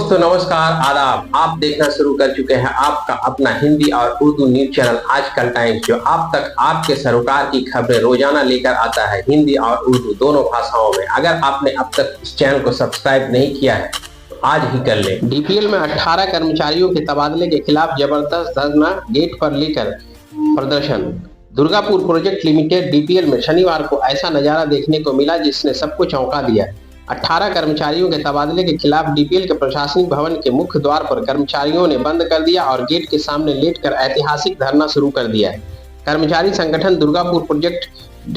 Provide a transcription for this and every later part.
दोस्तों नमस्कार आदाब। आप देखना शुरू कर चुके हैं आपका अपना हिंदी और उर्दू न्यूज चैनल आजकल टाइम्स, जो आप तक आपके सरोकार की खबरें रोजाना लेकर आता है हिंदी और उर्दू दोनों भाषाओं में। अगर आपने अब तक इस चैनल को सब्सक्राइब नहीं किया है तो आज ही कर लें। डीपीएल में 18 कर्मचारियों के तबादले के खिलाफ जबरदस्त धरना, गेट पर लेकर प्रदर्शन। दुर्गापुर प्रोजेक्ट लिमिटेड डीपीएल में शनिवार को ऐसा नजारा देखने को मिला जिसने सबको चौंका दिया। 18 कर्मचारियों के तबादले के खिलाफ डीपीएल के प्रशासनिक भवन के मुख्य द्वार पर कर्मचारियों ने बंद कर दिया और गेट के सामने लेटकर ऐतिहासिक धरना शुरू कर दिया। कर्मचारी संगठन Durgapur project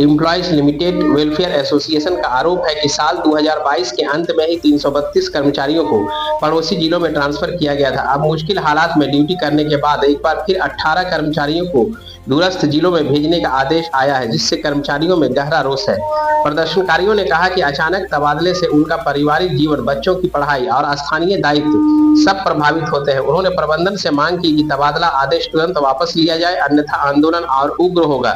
employees limited welfare association का आरोप है कि साल 2022 के अंत में ही 332 कर्मचारियों को पड़ोसी जिलों में ट्रांसफर किया गया था। अब मुश्किल हालात में ड्यूटी करने के बाद एक बार फिर 18 कर्मचारियों को दूरस्थ जिलों में भेजने का आदेश आया है, जिससे कर्मचारियों में गहरा रोष है। प्रदर्शनकारियों ने कहा कि अचानक तबादले से उनका पारिवारिक जीवन, बच्चों की पढ़ाई और स्थानीय दायित्व सब प्रभावित होते हैं। उन्होंने प्रबंधन से मांग की कि तबादला आदेश तुरंत वापस लिया जाए, अन्यथा आंदोलन और उग्र होगा।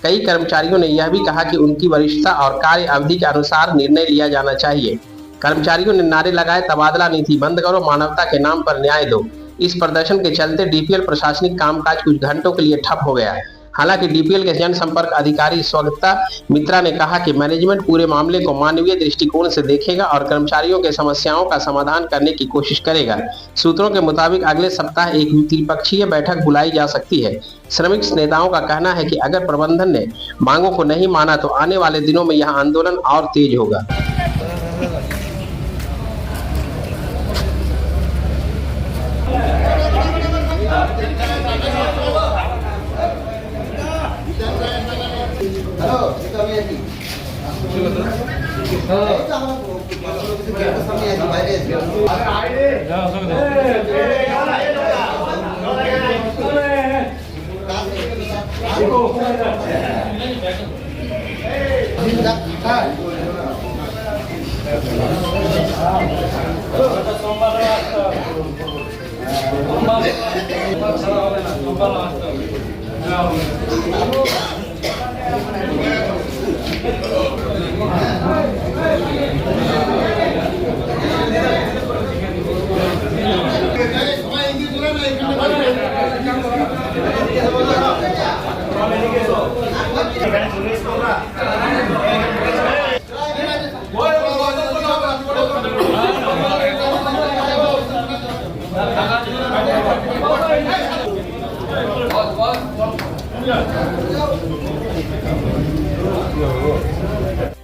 कई कर्मचारियों ने यह भी कहा कि उनकी वरिष्ठता और कार्य अवधि के अनुसार निर्णय लिया जाना चाहिए। कर्मचारियों ने नारे लगाए, तबादला नीति बंद करो, मानवता के नाम पर न्याय दो। इस प्रदर्शन के चलते डीपीएल प्रशासनिक कामकाज कुछ घंटों के लिए ठप हो गया है। हालांकि डीपीएल के जनसंपर्क अधिकारी स्वागता मित्रा ने कहा कि मैनेजमेंट पूरे मामले को मानवीय दृष्टिकोण से देखेगा और कर्मचारियों के समस्याओं का समाधान करने की कोशिश करेगा। सूत्रों के मुताबिक अगले सप्ताह एक त्रिपक्षीय बैठक बुलाई जा सकती है। श्रमिक नेताओं का कहना है कि अगर प्रबंधन ने मांगों को नहीं माना तो आने वाले दिनों में यह आंदोलन और तेज होगा।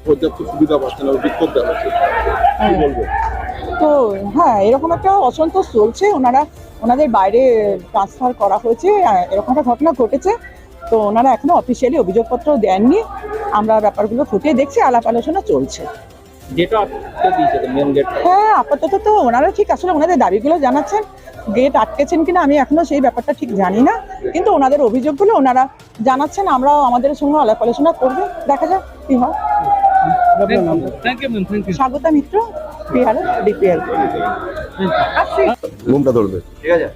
পর্যাপ্ত সুবিধা পাচ্ছে না, বিক্ষোভ দেখাচ্ছে, কি বলবো? তো হ্যাঁ, এরকম একটা অসন্তোষ চলছে। ওনাদের বাইরে ট্রান্সফার করা হয়েছে, এরকম একটা ঘটনা ঘটেছে। তো ওনারা এখনো অফিসিয়ালি অভিযোগপত্র দেননি। আমরা ব্যাপারগুলো ফুটিয়ে দেখছি, আলাপ আলোচনা চলছে। হ্যাঁ, আপাতত তো ওনারা ঠিক আসলে ওনাদের দাবিগুলো জানাচ্ছেন। গেট আটকেছেন কিনা আমি এখনো সেই ব্যাপারটা ঠিক জানি না, কিন্তু ওনাদের অভিযোগগুলো ওনারা জানাচ্ছেন। আমরাও আমাদের সঙ্গে আলাপ আলোচনা করবো, দেখা যাক কি হয়। স্বাগতা মিত্র, ডিপিএল। ঘুমটা ধরবে, ঠিক আছে?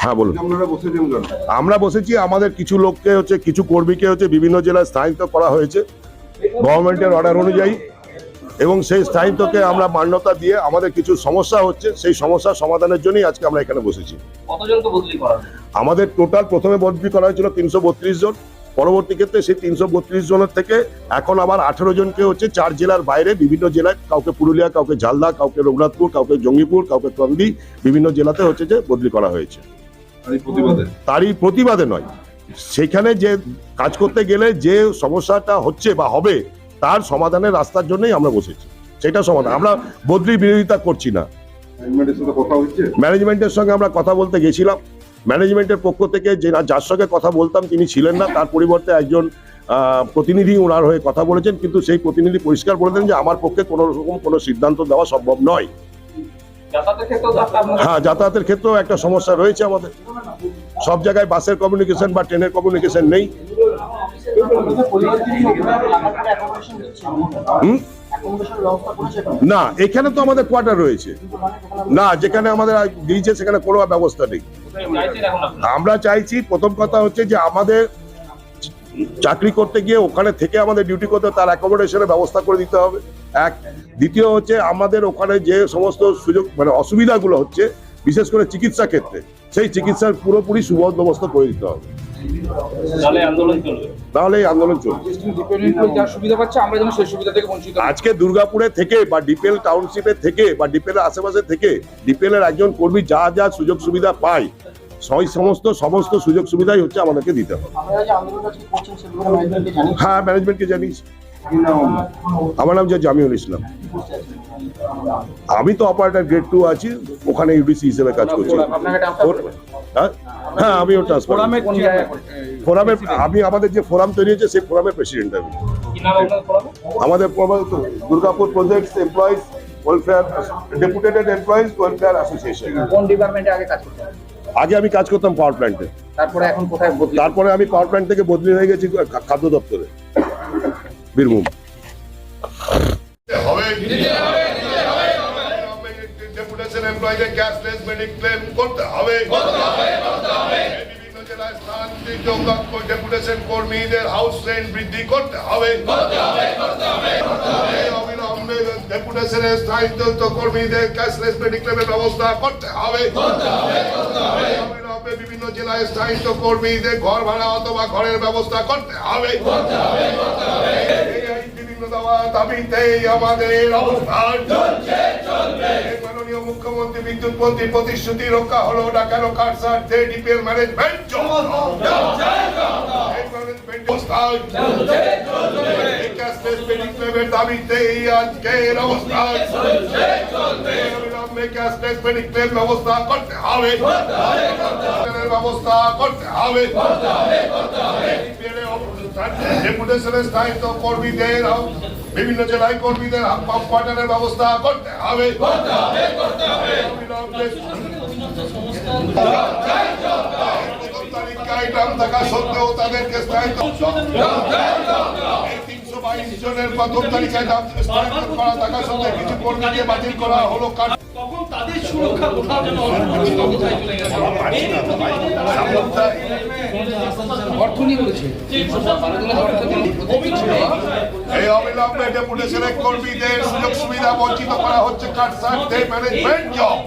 হ্যাঁ বলুন। আমরা বসেছি, আমাদের কিছু লোককে কিছু কর্মীকে বিভিন্ন জেলায় স্থানান্তর করা হয়েছে গভর্নমেন্টের অর্ডার অনুযায়ী, এবং সেই স্থায়িত্বকে আমরা মান্যতা দিয়ে আমাদের কিছু সমস্যা হচ্ছে, সেই সমস্যার সমাধানের জন্যই আজকে আমরা এখানে বসেছি। কতজনকে বদলি করা? আমাদের টোটাল প্রথমে বদলি করা হয়েছিল 332 জন। পরবর্তী ক্ষেত্রে সেই 332 জনের থেকে এখন আবার 18 জনকে 4 জেলার বাইরে বিভিন্ন জেলায়, কাউকে পুরুলিয়া, কাউকে ঝালদা, কাউকে রঘুনাথপুর, কাউকে জঙ্গিপুর, কাউকে কান্দি, বিভিন্ন জেলাতে যে বদলি করা হয়েছে। তারই প্রতিবাদে নয়, সেখানে যে কাজ করতে গেলে যে সমস্যাটা হচ্ছে বা হবে তার সমাধানের রাস্তার জন্যই আমরা বসেছি। সেটা সমাধান, আমরা বদলি বিরোধিতা করছি না। ম্যানেজমেন্টের সঙ্গে আমরা কথা বলতে গেছিলাম। ম্যানেজমেন্টের পক্ষ থেকে যার সঙ্গে কথা বলতাম তিনি ছিলেন না, তার পরিবর্তে একজন প্রতিনিধি ওনার হয়ে কথা বলেছেন, কিন্তু সেই প্রতিনিধি পরিষ্কার বলে দেন যে আমার পক্ষে কোনো রকম কোনো সিদ্ধান্ত দেওয়া সম্ভব নয়। হ্যাঁ, যাতায়াতের ক্ষেত্রেও একটা সমস্যা রয়েছে আমাদের। সব জায়গায় বাসের কমিউনিকেশন বা ট্রেনের কমিউনিকেশন নেই। না, এখানে তো আমাদের কোয়ার্টার রয়েছে না, যেখানে আমাদের দিয়েছে সেখানে কোনো ব্যবস্থা নেই। আমরা চাইছি, প্রথম কথা হচ্ছে যে আমাদের চাকরি করতে গিয়ে ওখানে থেকে আমাদের ডিউটি করতে তার অ্যাকোমোডেশনের ব্যবস্থা করে দিতে হবে এক। দ্বিতীয় হচ্ছে আমাদের ওখানে যে সমস্ত সুযোগ মানে অসুবিধাগুলো হচ্ছে বিশেষ করে চিকিৎসা ক্ষেত্রে সেই চিকিৎসার পুরোপুরি সুবন্দোবস্ত করে দিতে হবে, তাহলে আন্দোলন চলবে। তাহলে এই আন্দোলন চলবে। যার সুবিধা পাচ্ছে আমরা যেন সেই সুবিধা থেকে বঞ্চিত। আজকে দুর্গাপুরে থেকে বা ডিপিএল টাউনশিপে থেকে বা ডিপিএল এর আশেপাশে থেকে ডিপিএল এর একজন কর্মী যা যা সুযোগ সুবিধা পায় সেই সমস্ত সুযোগ সুবিধাই হচ্ছে আমাদেরকে দিতে হবে। হ্যাঁ, ম্যানেজমেন্টকে জানিয়েছি। আমার নাম জামিউল ইসলাম, আমি তো অপারেটর গ্রেড 2 আছি, ওখানে ইউডিসি হিসেবে কাজ করছি। হ্যাঁ, আমিও ট্রান্সফার ফোরামের, আমি আমাদের যে ফোরাম তৈরি হয়েছে সেই ফোরামের প্রেসিডেন্ট আমি। আমাদের Durgapur projects employees welfare deputed employees welfare association. কোন ডিপার্টমেন্টে আগে কাজ করতেন? আগে আমি কাজ করতাম পাওয়ার প্ল্যান্টে, তারপরে এখন কোথায় বদলি? তারপরে আমি পাওয়ার প্ল্যান্ট থেকে বদলি হয়ে গেছি খাদ্য দপ্তরে, বীরভূম। ডেপুটেশন এমপ্লয়িজের ক্যাশলেস মেডিক্লেম করতে হবে। বিভিন্ন জেলায় স্থানান্তরিত ডেপুটেশন কর্মীদের হাউস রেন্ট বৃদ্ধি করতে হবে। অবিলম্বে ডেপুটেশনের স্থানান্তরিত কর্মীদের ক্যাশলেস মেডিক্লেমের ব্যবস্থা করতে হবে। অবিলম্বে বিভিন্ন জেলায় স্থায়িত্ব কর্মীদের ঘর ভাড়া অথবা ঘরের ব্যবস্থা করতে হবে। বিভিন্ন দাবিতেই আমাদের অবস্থান চলবে। মাননীয় মুখ্যমন্ত্রী বিদ্যুৎ মন্ত্রীর প্রতিশ্রুতি রক্ষা হলো ডাকানো কার স্বার্থে ডিপিএল ম্যানেজমেন্ট দাবিতেই আজকের অবস্থান ক্যাশলেস মেডিক্লেম ব্যবস্থা করতে হবে, ব্যবস্থা করতে হবে। ডেপুটেশনের স্থায়িত্ব কর্মীদের বিভিন্ন জেলায় কর্মীদের কোয়ার্টারের ব্যবস্থা করতে হবে। তালিকায় নাম থাকা সত্ত্বেও তাদেরকে স্থায়িত্ব 322 জনের প্রথম তালিকায় নাম স্থায়িত্ব করা থাকা সত্ত্বেও কিছু কর্মীকে বাতিল করা হলো। তখন তাদের সুরক্ষা কোথাও যেন কোথায় চলে গেছে। অর্থনী করেছে এই অবিলম্বে ডেপুটেশনের কর্মীদের সুযোগ সুবিধা বঞ্চিত করা হচ্ছে কার স্বার্থে ম্যানেজমেন্ট জব